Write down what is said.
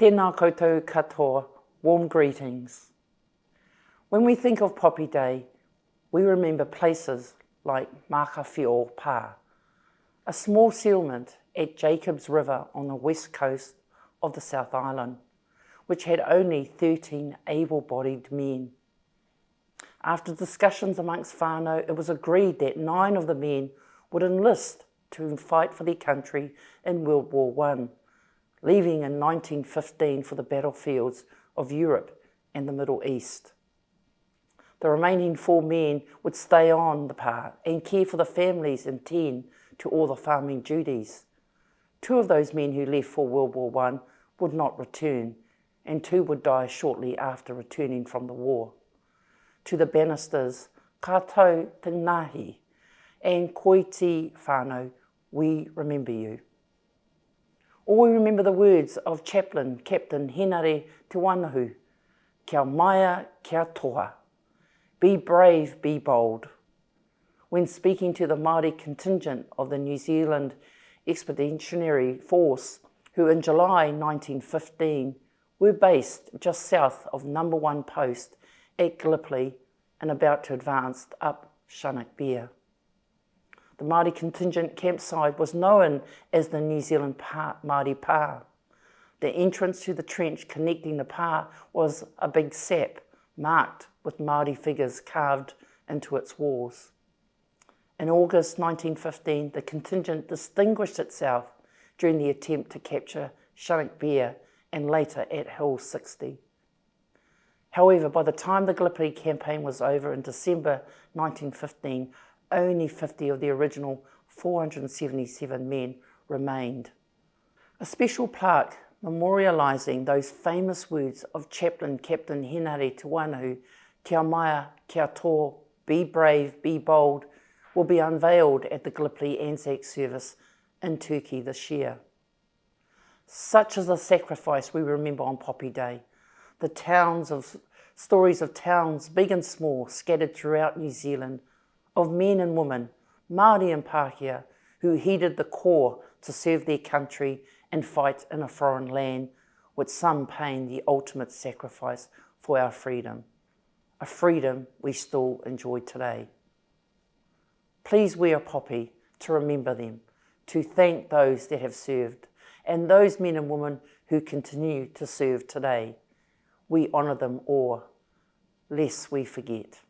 Tēnā koutou katoa, warm greetings. When we think of Poppy Day, we remember places like Maka Whaitiri, a small settlement at Jacobs River on the west coast of the South Island, which had only 13 able-bodied men. After discussions amongst whānau, it was agreed that 9 of the men would enlist to fight for their country in World War I, leaving in 1915 for the battlefields of Europe and the Middle East. The remaining 4 men would stay on the pā and care for the families and tend to all the farming duties. 2 of those men who left for World War I would not return, and 2 would die shortly after returning from the war. To the banisters, kātou te ngāhi, and koiti whānau, we remember you. Or we remember the words of Chaplain Captain Henare Te Wanahu, kia maia, kia toa. Be brave, be bold. When speaking to the Māori contingent of the New Zealand Expeditionary Force, who in July 1915 were based just south of No. 1 post at Gallipoli and about to advance up Chinook Bear. The Māori contingent campsite was known as the New Zealand Māori Pā. The entrance to the trench connecting the pā was a big sap marked with Māori figures carved into its walls. In August 1915, the contingent distinguished itself during the attempt to capture Chinook Bear and later at Hill 60. However, by the time the Gallipoli campaign was over in December 1915, only 50 of the original 477 men remained. A special plaque memorialising those famous words of Chaplain Captain Henare Te Wanahu, kia maia, kia toa, be brave, be bold, will be unveiled at the Gallipoli Anzac service in Turkey this year. Such is the sacrifice we remember on Poppy Day. Stories of towns, big and small, scattered throughout New Zealand, of men and women, Māori and Pākehā, who heeded the call to serve their country and fight in a foreign land, with some paying the ultimate sacrifice for our freedom, a freedom we still enjoy today. Please wear a poppy to remember them, to thank those that have served, and those men and women who continue to serve today. We honour them all, lest we forget.